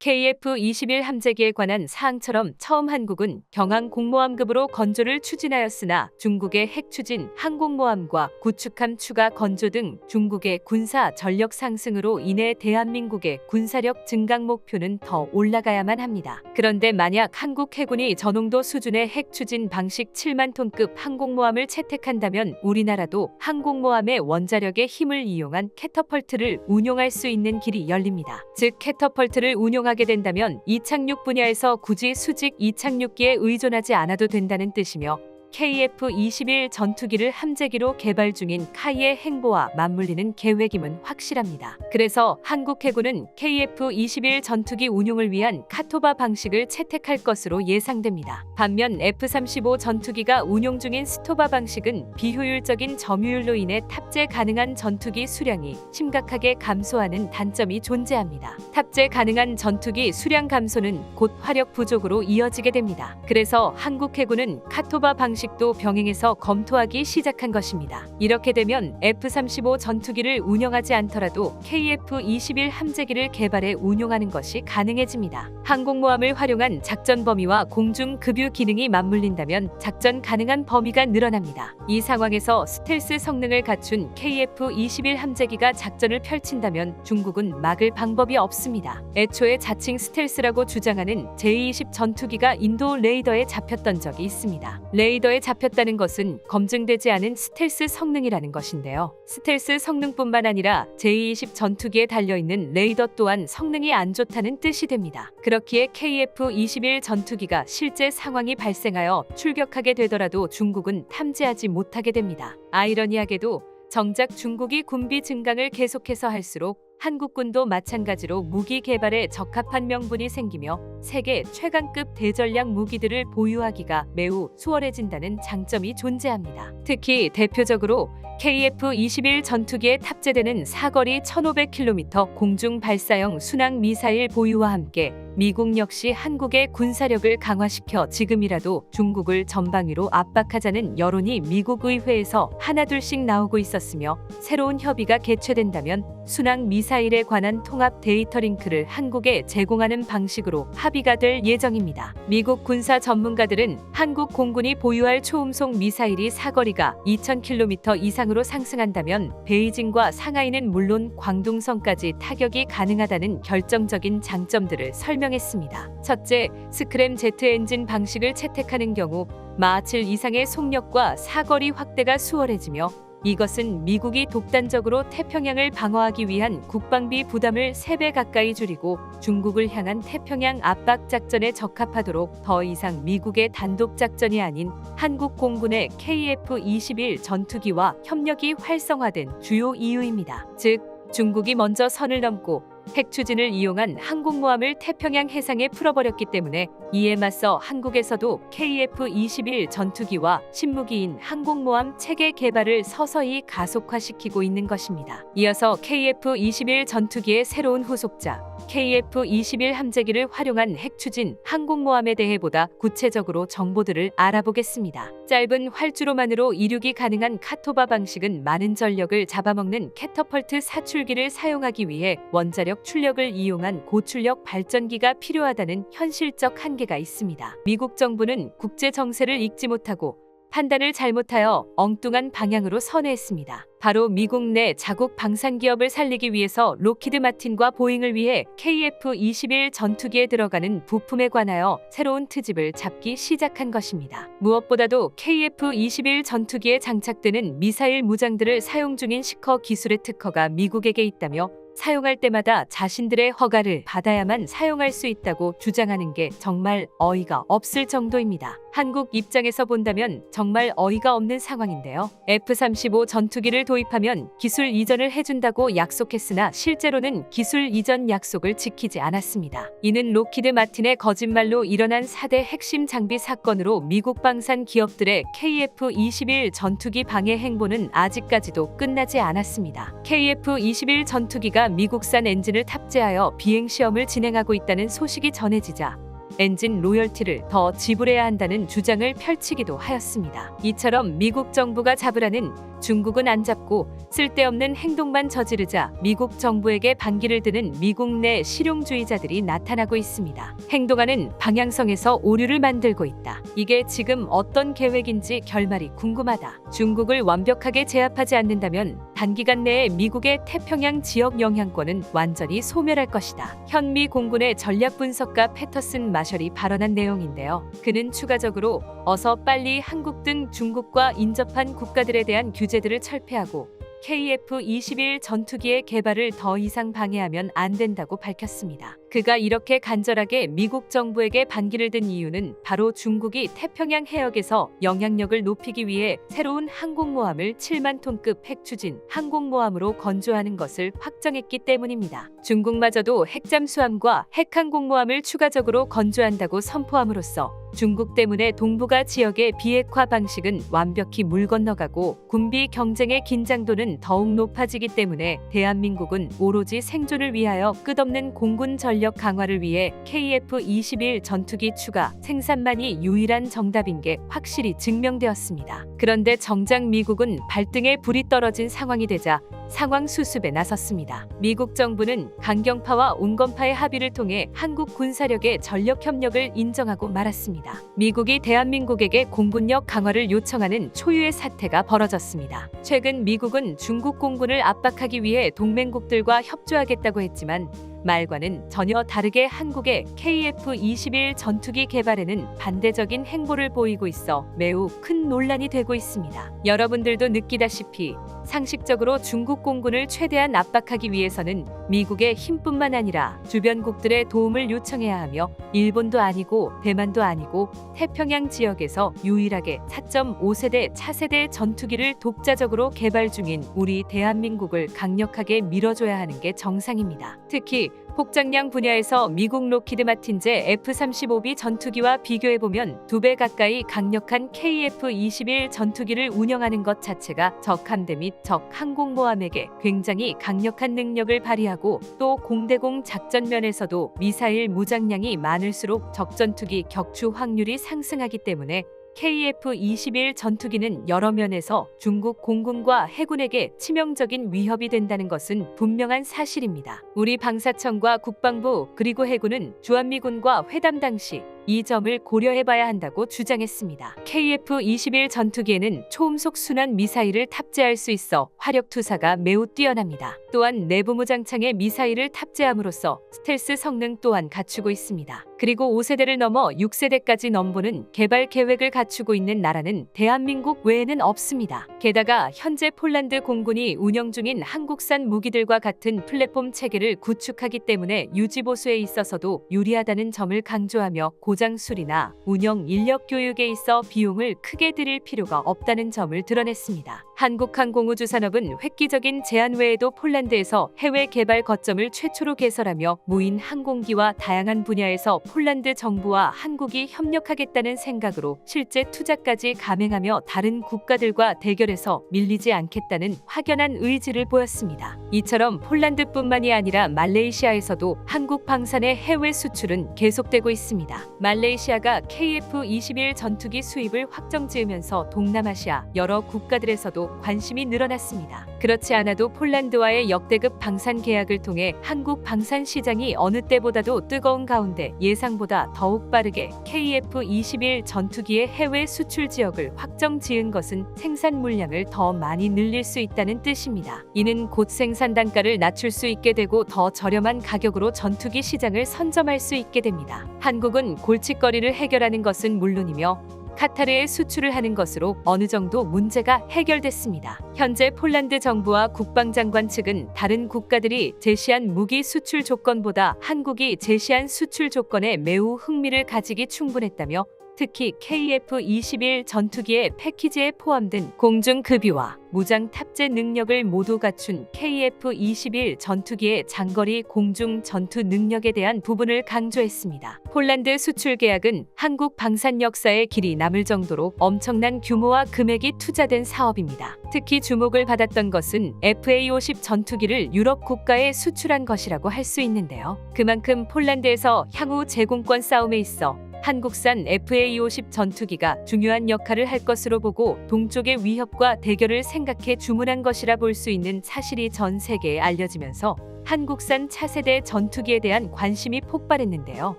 KF-21 함재기에 관한 사항처럼 처음 한국은 경항 공모함급으로 건조를 추진하였으나 중국의 핵 추진, 항공모함과 구축함 추가 건조 등 중국의 군사 전력 상승으로 인해 대한민국의 군사력 증강 목표는 더 올라가야만 합니다. 그런데 만약 한국 해군이 저농도 수준의 핵 추진 방식 7만 톤급 항공모함을 채택한다면 우리나라도 항공모함의 원자력의 힘을 이용한 캐터펄트를 운용할 수 있는 길이 열립니다. 즉 캐터펄트를 운용하게 된다면 이착륙 분야에서 굳이 수직 이착륙기에 의존하지 않아도 된다는 뜻이며 KF-21 전투기를 함재기로 개발 중인 카이의 행보와 맞물리는 계획임은 확실합니다. 그래서 한국 해군은 KF-21 전투기 운용을 위한 카토바 방식을 채택할 것으로 예상됩니다. 반면 F-35 전투기가 운용 중인 스토바 방식은 비효율적인 점유율로 인해 탑재 가능한 전투기 수량이 심각하게 감소하는 단점이 존재합니다. 탑재 가능한 전투기 수량 감소는 곧 화력 부족으로 이어지게 됩니다. 그래서 한국 해군은 카토바 방식도 병행해서 검토하기 시작한 것입니다. 이렇게 되면 F-35 전투기를 운영하지 않더라도 KF-21 함재기를 개발해 운용하는 것이 가능해집니다. 항공모함을 활용한 작전 범위와 공중 급유 기능이 맞물린다면 작전 가능한 범위가 늘어납니다. 이 상황에서 스텔스 성능을 갖춘 KF-21 함재기가 작전을 펼친다면 중국은 막을 방법이 없습니다. 애초에 자칭 스텔스라고 주장하는 J-20 전투기가 인도 레이더에 잡혔던 적이 있습니다. 레이더에 잡혔다는 것은 검증되지 않은 스텔스 성능이라는 것인데요. 스텔스 성능뿐만 아니라 J-20 전투기에 달려있는 레이더 또한 성능이 안 좋다는 뜻이 됩니다. 그렇기에 KF-21 전투기가 실제 상황이 발생하여 출격하게 되더라도 중국은 탐지하지 못하게 됩니다. 아이러니하게도 정작 중국이 군비 증강을 계속해서 할수록 한국군도 마찬가지로 무기 개발에 적합한 명분이 생기며 세계 최강급 대전략 무기들을 보유하기가 매우 수월해진다는 장점이 존재합니다. 특히 대표적으로 KF-21 전투기에 탑재되는 사거리 1500km 공중 발사형 순항 미사일 보유와 함께 미국 역시 한국의 군사력을 강화시켜 지금이라도 중국을 전방위로 압박하자는 여론이 미국 의회에서 하나둘씩 나오고 있었으며 새로운 협의가 개최된다면 순항 미사일에 관한 통합 데이터 링크를 한국에 제공하는 방식으로 합의가 될 예정입니다. 미국 군사 전문가들은 한국 공군이 보유할 초음속 미사일이 사거리가 2000km 이상으로 상승한다면 베이징과 상하이는 물론 광둥성까지 타격이 가능하다는 결정적인 장점들을 설명했습니다. 첫째, 스크램 제트 엔진 방식을 채택하는 경우 마 7 이상의 속력과 사거리 확대가 수월해지며 이것은 미국이 독단적으로 태평양을 방어하기 위한 국방비 부담을 3배 가까이 줄이고 중국을 향한 태평양 압박 작전에 적합하도록 더 이상 미국의 단독 작전이 아닌 한국 공군의 KF-21 전투기와 협력이 활성화된 주요 이유입니다. 즉, 중국이 먼저 선을 넘고 핵 추진을 이용한 항공모함을 태평양 해상에 풀어버렸기 때문에 이에 맞서 한국에서도 KF-21 전투기와 신무기인 항공모함 체계 개발을 서서히 가속화시키고 있는 것입니다. 이어서 KF-21 전투기의 새로운 후속자 KF-21 함재기를 활용한 핵 추진 항공모함에 대해 보다 구체적으로 정보들을 알아보겠습니다. 짧은 활주로만으로 이륙이 가능한 카토바 방식은 많은 전력을 잡아먹는 캐터펄트 사출기를 사용하기 위해 원자력 출력을 이용한 고출력 발전기가 필요하다는 현실적 한계가 있습니다. 미국 정부는 국제 정세를 읽지 못하고 판단을 잘못하여 엉뚱한 방향으로 선회했습니다. 바로 미국 내 자국 방산 기업을 살리기 위해서 록히드 마틴과 보잉을 위해 KF-21 전투기에 들어가는 부품에 관하여 새로운 트집을 잡기 시작한 것입니다. 무엇보다도 KF-21 전투기에 장착되는 미사일 무장들을 사용 중인 시커 기술의 특허가 미국에게 있다며 사용할 때마다 자신들의 허가를 받아야만 사용할 수 있다고 주장하는 게 정말 어이가 없을 정도입니다. 한국 입장에서 본다면 정말 어이가 없는 상황인데요. F-35 전투기를 도입하면 기술 이전을 해준다고 약속했으나 실제로는 기술 이전 약속을 지키지 않았습니다. 이는 록히드 마틴의 거짓말로 일어난 4대 핵심 장비 사건으로 미국 방산 기업들의 KF-21 전투기 방해 행보는 아직까지도 끝나지 않았습니다. KF-21 전투기가 미국산 엔진을 탑재하여 비행 시험을 진행하고 있다는 소식이 전해지자 엔진 로열티를 더 지불해야 한다는 주장을 펼치기도 하였습니다. 이처럼 미국 정부가 잡으라는 중국은 안 잡고 쓸데없는 행동만 저지르자 미국 정부에게 반기를 드는 미국 내 실용주의자들이 나타나고 있습니다. 행동하는 방향성에서 오류를 만들고 있다. 이게 지금 어떤 계획인지 결말이 궁금하다. 중국을 완벽하게 제압하지 않는다면 단기간 내에 미국의 태평양 지역 영향권은 완전히 소멸할 것이다. 현미 공군의 전략 분석가 패터슨 마셜이 발언한 내용인데요. 그는 추가적으로 어서 빨리 한국 등 중국과 인접한 국가들에 대한 규제들을 철폐하고 KF-21 전투기의 개발을 더 이상 방해하면 안 된다고 밝혔습니다. 그가 이렇게 간절하게 미국 정부에게 반기를 든 이유는 바로 중국이 태평양 해역에서 영향력을 높이기 위해 새로운 항공모함을 7만 톤급 핵추진 항공모함으로 건조하는 것을 확정했기 때문입니다. 중국마저도 핵잠수함과 핵항공모함을 추가적으로 건조한다고 선포함으로써 중국 때문에 동북아 지역의 비핵화 방식은 완벽히 물 건너가고 군비 경쟁의 긴장도는 더욱 높아지기 때문에 대한민국은 오로지 생존을 위하여 끝없는 공군 전력 강화를 위해 KF-21 전투기 추가 생산만이 유일한 정답인 게 확실히 증명되었습니다. 그런데 정작 미국은 발등에 불이 떨어진 상황이 되자 상황 수습에 나섰습니다. 미국 정부는 강경파와 온건파의 합의를 통해 한국 군사력의 전력 협력을 인정하고 말았습니다. 미국이 대한민국에게 공군력 강화를 요청하는 초유의 사태가 벌어졌습니다. 최근 미국은 중국 공군을 압박하기 위해 동맹국들과 협조하겠다고 했지만 말과는 전혀 다르게 한국의 KF-21 전투기 개발에는 반대적인 행보를 보이고 있어 매우 큰 논란이 되고 있습니다. 여러분들도 느끼다시피 상식적으로 중국 공군을 최대한 압박하기 위해서는 미국의 힘뿐만 아니라 주변국들의 도움을 요청해야 하며 일본도 아니고 대만도 아니고 태평양 지역에서 유일하게 4.5세대 차세대 전투기를 독자적으로 개발 중인 우리 대한민국을 강력하게 밀어줘야 하는 게 정상입니다. 특히 폭장량 분야에서 미국 로키드 마틴제 F-35B 전투기와 비교해보면 2배 가까이 강력한 KF-21 전투기를 운영하는 것 자체가 적 함대 및 적 항공모함에게 굉장히 강력한 능력을 발휘하고 또 공대공 작전면에서도 미사일 무장량이 많을수록 적전투기 격추 확률이 상승하기 때문에 KF-21 전투기는 여러 면에서 중국 공군과 해군에게 치명적인 위협이 된다는 것은 분명한 사실입니다. 우리 방사청과 국방부 그리고 해군은 주한미군과 회담 당시 이 점을 고려해봐야 한다고 주장했습니다. KF-21 전투기에는 초음속 순환 미사일을 탑재할 수 있어 화력 투사가 매우 뛰어납니다. 또한 내부 무장창에 미사일을 탑재함으로써 스텔스 성능 또한 갖추고 있습니다. 그리고 5세대를 넘어 6세대까지 넘보는 개발 계획을 갖추고 있는 나라는 대한민국 외에는 없습니다. 게다가 현재 폴란드 공군이 운영 중인 한국산 무기들과 같은 플랫폼 체계를 구축하기 때문에 유지보수에 있어서도 유리하다는 점을 강조하며 고장 수리나 운영 인력 교육에 있어 비용을 크게 들일 필요가 없다는 점을 드러냈습니다. 한국항공우주산업은 획기적인 제안 외에도 폴란드에서 해외 개발 거점을 최초로 개설하며 무인 항공기와 다양한 분야에서 폴란드 정부와 한국이 협력하겠다는 생각으로 실제 투자까지 감행하며 다른 국가들과 대결해서 밀리지 않겠다는 확연한 의지를 보였습니다. 이처럼 폴란드뿐만이 아니라 말레이시아에서도 한국 방산의 해외 수출은 계속되고 있습니다. 말레이시아가 KF-21 전투기 수입을 확정지으면서 동남아시아 여러 국가들에서도 관심이 늘어났습니다. 그렇지 않아도 폴란드와의 역대급 방산 계약을 통해 한국 방산 시장이 어느 때보다도 뜨거운 가운데 예상보다 더욱 빠르게 KF-21 전투기의 해외 수출 지역을 확정 지은 것은 생산 물량을 더 많이 늘릴 수 있다는 뜻입니다. 이는 곧 생산 단가를 낮출 수 있게 되고 더 저렴한 가격으로 전투기 시장을 선점할 수 있게 됩니다. 한국은 골칫거리를 해결하는 것은 물론이며 카타르에 수출을 하는 것으로 어느 정도 문제가 해결됐습니다. 현재 폴란드 정부와 국방장관 측은 다른 국가들이 제시한 무기 수출 조건보다 한국이 제시한 수출 조건에 매우 흥미를 가지기 충분했다며 특히 KF-21 전투기의 패키지에 포함된 공중급유와 무장 탑재 능력을 모두 갖춘 KF-21 전투기의 장거리 공중 전투 능력에 대한 부분을 강조했습니다. 폴란드 수출 계약은 한국 방산 역사에 길이 남을 정도로 엄청난 규모와 금액이 투자된 사업입니다. 특히 주목을 받았던 것은 FA-50 전투기를 유럽 국가에 수출한 것이라고 할 수 있는데요. 그만큼 폴란드에서 향후 제공권 싸움에 있어 한국산 FA-50 전투기가 중요한 역할을 할 것으로 보고 동쪽의 위협과 대결을 생각해 주문한 것이라 볼 수 있는 사실이 전 세계에 알려지면서 한국산 차세대 전투기에 대한 관심이 폭발했는데요.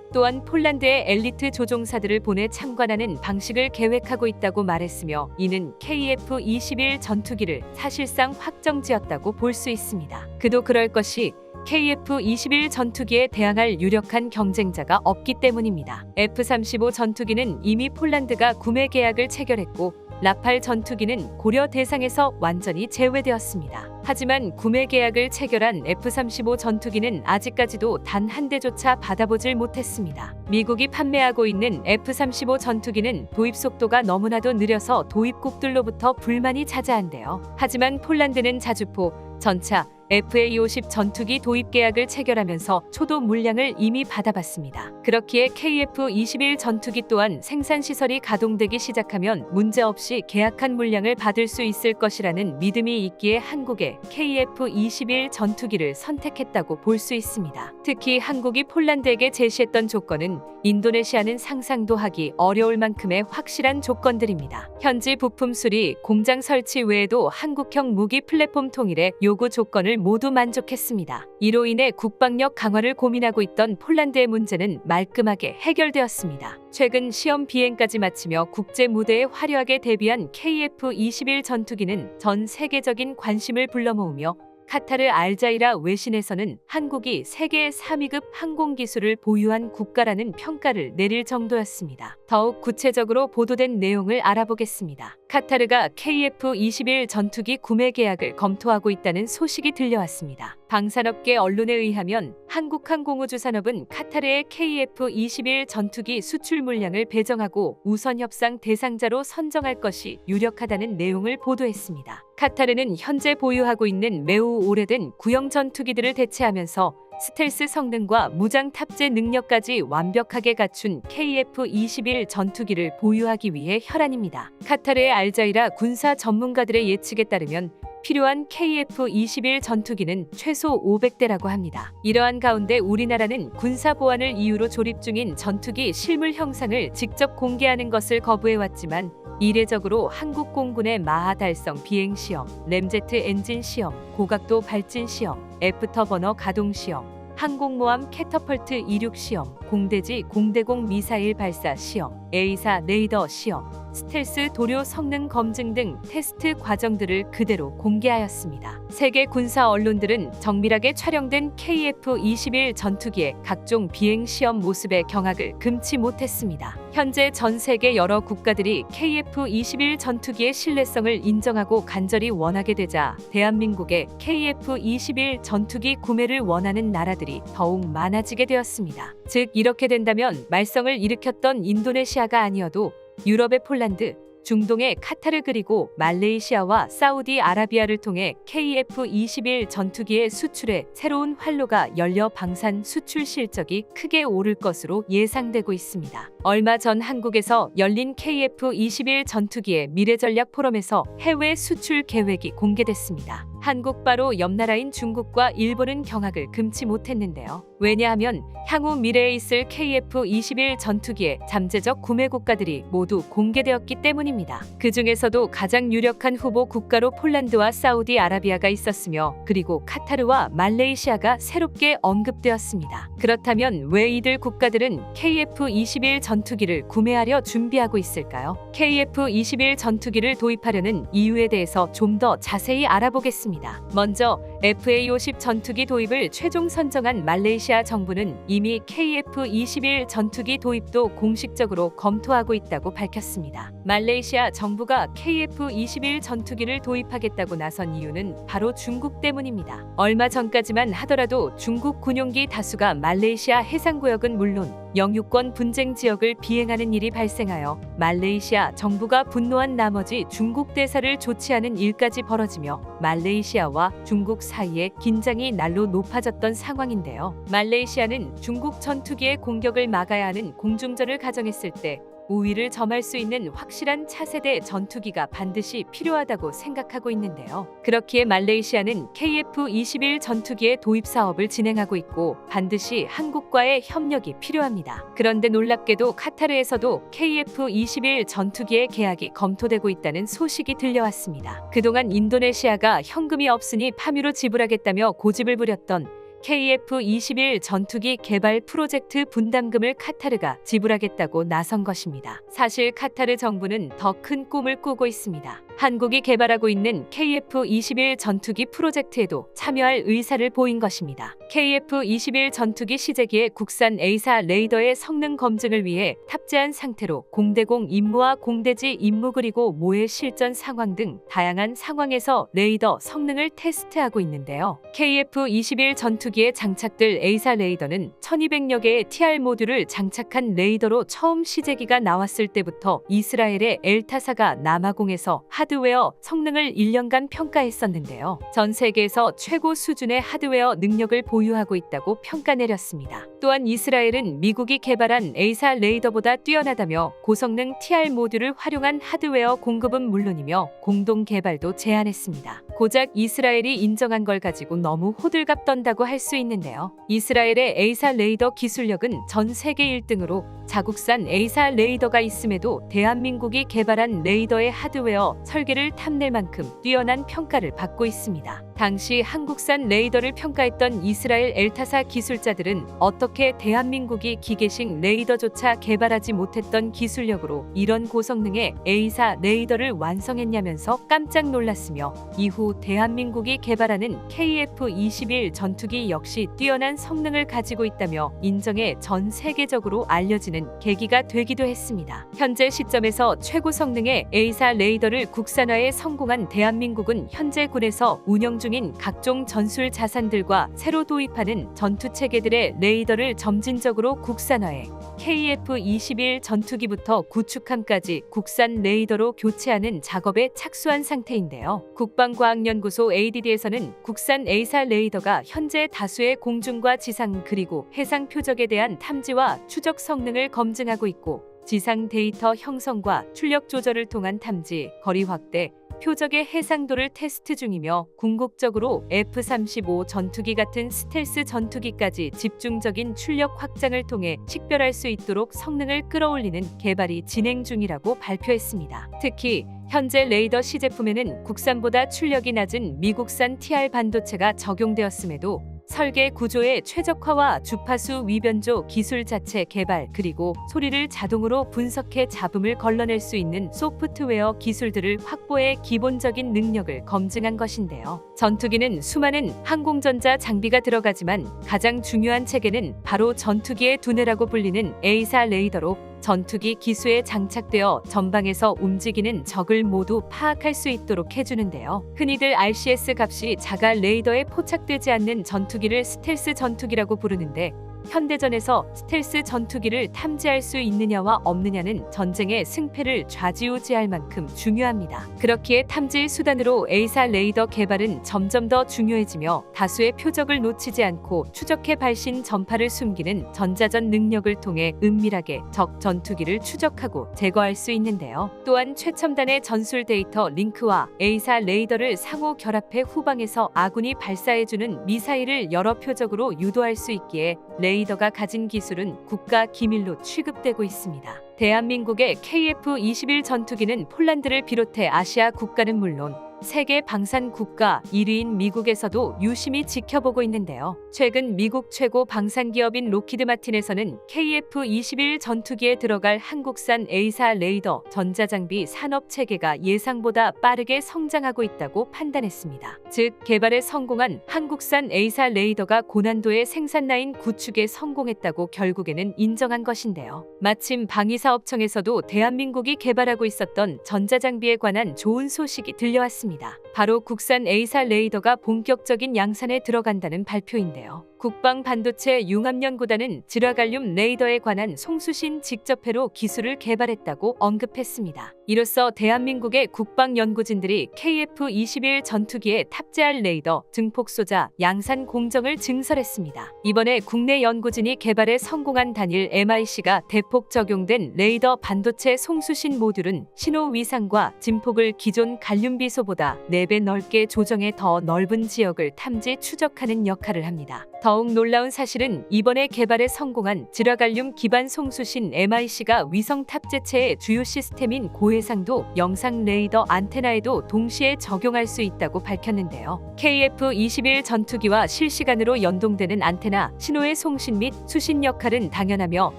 또한 폴란드의 엘리트 조종사들을 보내 참관하는 방식을 계획하고 있다고 말했으며 이는 KF-21 전투기를 사실상 확정지었다고 볼 수 있습니다. 그도 그럴 것이 KF-21 전투기에 대항할 유력한 경쟁자가 없기 때문입니다. F-35 전투기는 이미 폴란드가 구매 계약을 체결했고 라팔 전투기는 고려 대상에서 완전히 제외되었습니다. 하지만 구매 계약을 체결한 F-35 전투기는 아직까지도 단 한 대조차 받아보질 못했습니다. 미국이 판매하고 있는 F-35 전투기는 도입 속도가 너무나도 느려서 도입국들로부터 불만이 자자한데요. 하지만 폴란드는 자주포, 전차, FA-50 전투기 도입 계약을 체결하면서 초도 물량을 이미 받아봤습니다. 그렇기에 KF-21 전투기 또한 생산 시설이 가동되기 시작하면 문제없이 계약한 물량을 받을 수 있을 것이라는 믿음이 있기에 한국의 KF-21 전투기를 선택했다고 볼 수 있습니다. 특히 한국이 폴란드에게 제시했던 조건은 인도네시아는 상상도 하기 어려울 만큼의 확실한 조건들입니다. 현지 부품 수리, 공장 설치 외에도 한국형 무기 플랫폼 통일의 요구 조건을 모두 만족했습니다. 이로 인해 국방력 강화를 고민하고 있던 폴란드의 문제는 말끔하게 해결되었습니다. 최근 시험 비행까지 마치며 국제 무대에 화려하게 데뷔한 KF-21 전투기는 전 세계적인 관심을 불러모으며 카타르 알자이라 외신에서는 한국이 세계 3위급 항공기술을 보유한 국가라는 평가를 내릴 정도였습니다. 더욱 구체적으로 보도된 내용을 알아보겠습니다. 카타르가 KF-21 전투기 구매 계약을 검토하고 있다는 소식이 들려왔습니다. 방산업계 언론에 의하면 한국항공우주산업은 카타르의 KF-21 전투기 수출 물량을 배정하고 우선 협상 대상자로 선정할 것이 유력하다는 내용을 보도했습니다. 카타르는 현재 보유하고 있는 매우 오래된 구형 전투기들을 대체하면서 스텔스 성능과 무장 탑재 능력까지 완벽하게 갖춘 KF-21 전투기를 보유하기 위해 혈안입니다. 카타르의 알자이라 군사 전문가들의 예측에 따르면 필요한 KF-21 전투기는 최소 500대라고 합니다. 이러한 가운데 우리나라는 군사 보안을 이유로 조립 중인 전투기 실물 형상을 직접 공개하는 것을 거부해왔지만 이례적으로 한국 공군의 마하 달성 비행 시험, 램제트 엔진 시험, 고각도 발진 시험, 애프터버너 가동 시험, 항공모함 캐터펄트 이륙 시험, 공대지 공대공 미사일 발사 시험, A사 레이더 시험, 스텔스 도료 성능 검증 등 테스트 과정들을 그대로 공개하였습니다. 세계 군사 언론들은 정밀하게 촬영된 KF-21 전투기의 각종 비행 시험 모습의 경악을 금치 못했습니다. 현재 전 세계 여러 국가들이 KF-21 전투기의 신뢰성을 인정하고 간절히 원하게 되자 대한민국의 KF-21 전투기 구매를 원하는 나라들이 더욱 많아지게 되었습니다. 즉 이렇게 된다면 말썽을 일으켰던 인도네시아가 아니어도 유럽의 폴란드, 중동의 카타르 그리고 말레이시아와 사우디아라비아를 통해 KF-21 전투기의 수출에 새로운 활로가 열려 방산 수출 실적이 크게 오를 것으로 예상되고 있습니다. 얼마 전 한국에서 열린 KF-21 전투기의 미래전략 포럼에서 해외 수출 계획이 공개됐습니다. 한국 바로 옆 나라인 중국과 일본은 경악을 금치 못했는데요. 왜냐하면 향후 미래에 있을 KF-21 전투기의 잠재적 구매 국가들이 모두 공개되었기 때문입니다. 그 중에서도 가장 유력한 후보 국가로 폴란드와 사우디아라비아가 있었으며 그리고 카타르와 말레이시아가 새롭게 언급되었습니다. 그렇다면 왜 이들 국가들은 KF-21 전투기를 구매하려 준비하고 있을까요? KF-21 전투기를 도입하려는 이유에 대해서 좀 더 자세히 알아보겠습니다. 먼저 FA-50 전투기 도입을 최종 선정한 말레이시아 정부는 이미 KF-21 전투기 도입도 공식적으로 검토하고 있다고 밝혔습니다. 말레이시아 정부가 KF-21 전투기를 도입하겠다고 나선 이유는 바로 중국 때문입니다. 얼마 전까지만 하더라도 중국 군용기 다수가 말레이시아 해상구역은 물론 영유권 분쟁 지역을 비행하는 일이 발생하여 말레이시아 정부가 분노한 나머지 중국 대사를 조치하는 일까지 벌어지며 말레이시아와 중국 사이에 긴장이 날로 높아졌던 상황인데요. 말레이시아는 중국 전투기의 공격을 막아야 하는 공중전을 가정했을 때 우위를 점할 수 있는 확실한 차세대 전투기가 반드시 필요하다고 생각하고 있는데요. 그렇기에 말레이시아는 KF-21 전투기의 도입 사업을 진행하고 있고 반드시 한국과의 협력이 필요합니다. 그런데 놀랍게도 카타르에서도 KF-21 전투기의 계약이 검토되고 있다는 소식이 들려왔습니다. 그동안 인도네시아가 현금이 없으니 파묘로 지불하겠다며 고집을 부렸던 KF-21 전투기 개발 프로젝트 분담금을 카타르가 지불하겠다고 나선 것입니다. 사실 카타르 정부는 더 큰 꿈을 꾸고 있습니다. 한국이 개발하고 있는 KF-21 전투기 프로젝트에도 참여할 의사를 보인 것입니다. KF-21 전투기 시제기의 국산 A사 레이더의 성능 검증을 위해 탑재한 상태로 공대공 임무와 공대지 임무 그리고 모의 실전 상황 등 다양한 상황에서 레이더 성능을 테스트하고 있는데요. KF-21 전투기에 장착될 A사 레이더는 1200여 개의 TR 모듈을 장착한 레이더로 처음 시제기가 나왔을 때부터 이스라엘의 엘타사가 남아공에서 하드웨어 성능을 1년간 평가했었는데요. 전 세계에서 최고 수준의 하드웨어 능력을 보유하고 있다고 평가 내렸습니다. 또한 이스라엘은 미국이 개발한 A사 레이더보다 뛰어나다며 고성능 TR 모듈을 활용한 하드웨어 공급은 물론이며 공동 개발도 제안했습니다. 고작 이스라엘이 인정한 걸 가지고 너무 호들갑 떤다고 할 수 있는데요. 이스라엘의 A사 레이더 기술력은 전 세계 1등으로 자국산 A사 레이더가 있음에도 대한민국이 개발한 레이더의 하드웨어 설계를 탐낼 만큼 뛰어난 평가를 받고 있습니다. 당시 한국산 레이더를 평가했던 이스라엘 엘타사 기술자들은 어떻게 대한민국이 기계식 레이더조차 개발하지 못했던 기술력으로 이런 고성능의 A사 레이더를 완성했냐면서 깜짝 놀랐으며 이후 대한민국이 개발하는 KF-21 전투기 역시 뛰어난 성능을 가지고 있다며 인정해 전 세계적으로 알려지는 계기가 되기도 했습니다. 현재 시점에서 최고 성능의 A사 레이더를 국산화에 성공한 대한민국은 현재 군에서 운영 중인 각종 전술 자산들과 새로 도입하는 전투체계들의 레이더를 점진적으로 국산화해 KF-21 전투기부터 구축함까지 국산 레이더로 교체하는 작업에 착수한 상태인데요. 국방과학연구소 ADD에서는 국산 A사 레이더가 현재 다수의 공중과 지상 그리고 해상 표적에 대한 탐지와 추적 성능을 검증하고 있고 지상 데이터 형성과 출력 조절을 통한 탐지, 거리 확대, 표적의 해상도를 테스트 중이며 궁극적으로 F-35 전투기 같은 스텔스 전투기까지 집중적인 출력 확장을 통해 식별할 수 있도록 성능을 끌어올리는 개발이 진행 중이라고 발표했습니다. 특히 현재 레이더 시제품에는 국산보다 출력이 낮은 미국산 TR 반도체가 적용되었음에도 설계 구조의 최적화와 주파수 위변조 기술 자체 개발 그리고 소리를 자동으로 분석해 잡음을 걸러낼 수 있는 소프트웨어 기술들을 확보해 기본적인 능력을 검증한 것인데요. 전투기는 수많은 항공전자 장비가 들어가지만 가장 중요한 체계는 바로 전투기의 두뇌라고 불리는 A사 레이더로 전투기 기수에 장착되어 전방에서 움직이는 적을 모두 파악할 수 있도록 해주는데요. 흔히들 RCS 값이 작아 레이더에 포착되지 않는 전투기를 스텔스 전투기라고 부르는데 현대전에서 스텔스 전투기를 탐지할 수 있느냐와 없느냐는 전쟁의 승패를 좌지우지할 만큼 중요합니다. 그렇기에 탐지 수단으로 A사 레이더 개발은 점점 더 중요해지며 다수의 표적을 놓치지 않고 추적해 발신 전파를 숨기는 전자전 능력을 통해 은밀하게 적 전투기를 추적하고 제거할 수 있는데요. 또한 최첨단의 전술 데이터 링크와 A사 레이더를 상호 결합해 후방에서 아군이 발사해주는 미사일을 여러 표적으로 유도할 수 있기에 레이더가 가진 기술은 국가 기밀로 취급되고 있습니다. 대한민국의 KF-21 전투기는 폴란드를 비롯해 아시아 국가는 물론 세계 방산 국가 1위인 미국에서도 유심히 지켜보고 있는데요. 최근 미국 최고 방산 기업인 로키드 마틴에서는 KF-21 전투기에 들어갈 한국산 A사 레이더 전자장비 산업 체계가 예상보다 빠르게 성장하고 있다고 판단했습니다. 즉, 개발에 성공한 한국산 A사 레이더가 고난도의 생산 라인 구축에 성공했다고 결국에는 인정한 것인데요. 마침 방위사업청에서도 대한민국이 개발하고 있었던 전자장비에 관한 좋은 소식이 들려왔습니다. 바로 국산 A사 레이더가 본격적인 양산에 들어간다는 발표인데요. 국방반도체 융합연구단은 지라갈륨 레이더에 관한 송수신 직접회로 기술을 개발했다고 언급했습니다. 이로써 대한민국의 국방연구진들이 KF-21 전투기에 탑재할 레이더, 증폭소자, 양산 공정을 증설했습니다. 이번에 국내 연구진이 개발에 성공한 단일 MIC가 대폭 적용된 레이더 반도체 송수신 모듈은 신호 위상과 진폭을 기존 갈륨 비소보다 4배 넓게 조정해 더 넓은 지역을 탐지 추적하는 역할을 합니다. 더욱 놀라운 사실은 이번에 개발에 성공한 지라갈륨 기반 송수신 MIC가 위성 탑재체의 주요 시스템인 고해상도 영상 레이더 안테나에도 동시에 적용할 수 있다고 밝혔는데요. KF-21 전투기와 실시간으로 연동되는 안테나, 신호의 송신 및 수신 역할은 당연하며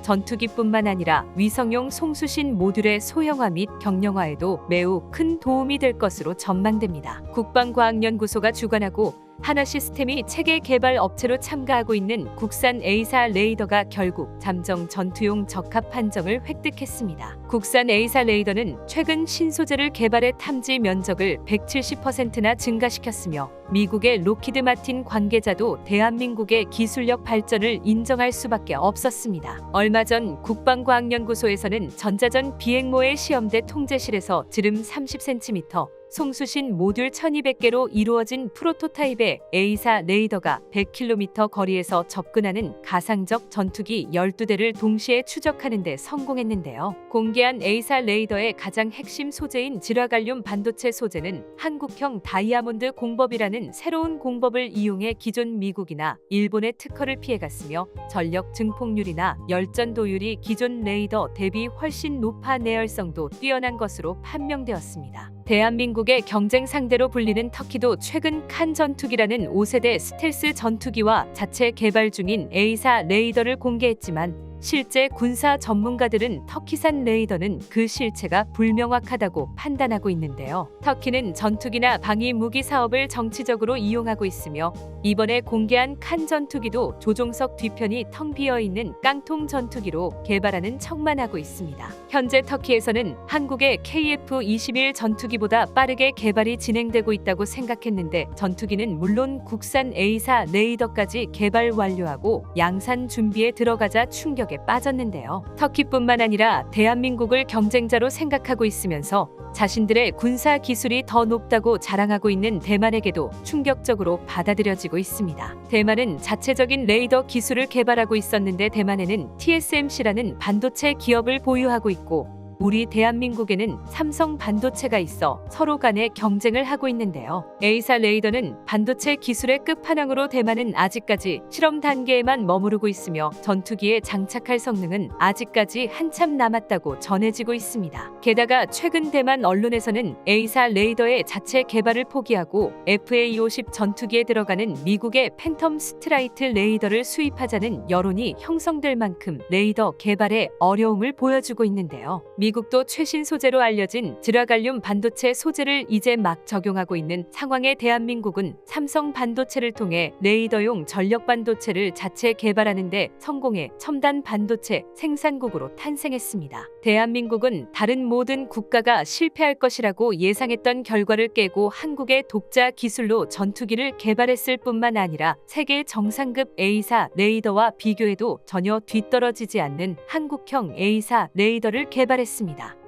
전투기뿐만 아니라 위성용 송수신 모듈의 소형화 및 경량화에도 매우 큰 도움이 될 것으로 전망됩니다. 국방과학연구소가 주관하고 하나시스템이 체계 개발 업체로 참가하고 있는 국산 A사 레이더가 결국 잠정 전투용 적합 판정을 획득했습니다. 국산 A사 레이더는 최근 신소재를 개발해 탐지 면적을 170%나 증가시켰으며 미국의 로키드 마틴 관계자도 대한민국의 기술력 발전을 인정할 수밖에 없었습니다. 얼마 전 국방과학연구소에서는 전자전 비행모의 시험대 통제실에서 지름 30cm, 송수신 모듈 1200개로 이루어진 프로토타입의 A사 레이더가 100km 거리에서 접근하는 가상적 전투기 12대를 동시에 추적하는 데 성공했는데요. 공개한 A사 레이더의 가장 핵심 소재인 지라갈륨 반도체 소재는 한국형 다이아몬드 공법이라는 새로운 공법을 이용해 기존 미국이나 일본의 특허를 피해갔으며 전력 증폭률이나 열전도율이 기존 레이더 대비 훨씬 높아 내열성도 뛰어난 것으로 판명되었습니다. 대한민국의 경쟁 상대로 불리는 터키도 최근 칸 전투기라는 5세대 스텔스 전투기와 자체 개발 중인 A사 레이더를 공개했지만 실제 군사 전문가들은 터키산 레이더는 그 실체가 불명확하다고 판단하고 있는데요. 터키는 전투기나 방위 무기 사업을 정치적으로 이용하고 있으며 이번에 공개한 칸 전투기도 조종석 뒤편이 텅 비어 있는 깡통 전투기로 개발하는 척만 하고 있습니다. 현재 터키에서는 한국의 KF-21 전투기보다 빠르게 개발이 진행되고 있다고 생각했는데 전투기는 물론 국산 A사 레이더까지 개발 완료하고 양산 준비에 들어가자 충격에 빠졌는데요. 터키뿐만 아니라 대한민국을 경쟁자로 생각하고 있으면서 자신들의 군사 기술이 더 높다고 자랑하고 있는 대만에게도 충격적으로 받아들여지고 있습니다. 대만은 자체적인 레이더 기술을 개발하고 있었는데 대만에는 TSMC라는 반도체 기업을 보유하고 있고 우리 대한민국에는 삼성 반도체가 있어 서로 간에 경쟁을 하고 있는데요. A사 레이더는 반도체 기술의 끝판왕으로 대만은 아직까지 실험 단계에만 머무르고 있으며 전투기에 장착할 성능은 아직까지 한참 남았다고 전해지고 있습니다. 게다가 최근 대만 언론에서는 A사 레이더의 자체 개발을 포기하고 FA-50 전투기에 들어가는 미국의 팬텀 스트라이트 레이더를 수입하자는 여론이 형성될 만큼 레이더 개발에 어려움을 보여주고 있는데요. 미국도 최신 소재로 알려진 지라갈륨 반도체 소재를 이제 막 적용하고 있는 상황에 대한민국은 삼성 반도체를 통해 레이더용 전력 반도체를 자체 개발하는 데 성공해 첨단 반도체 생산국으로 탄생했습니다. 대한민국은 다른 모든 국가가 실패할 것이라고 예상했던 결과를 깨고 한국의 독자 기술로 전투기를 개발했을 뿐만 아니라 세계 정상급 A사 레이더와 비교해도 전혀 뒤떨어지지 않는 한국형 A사 레이더를 개발했습니다.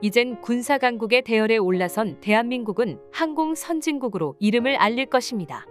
이젠 군사 강국의 대열에 올라선 대한민국은 항공 선진국으로 이름을 알릴 것입니다.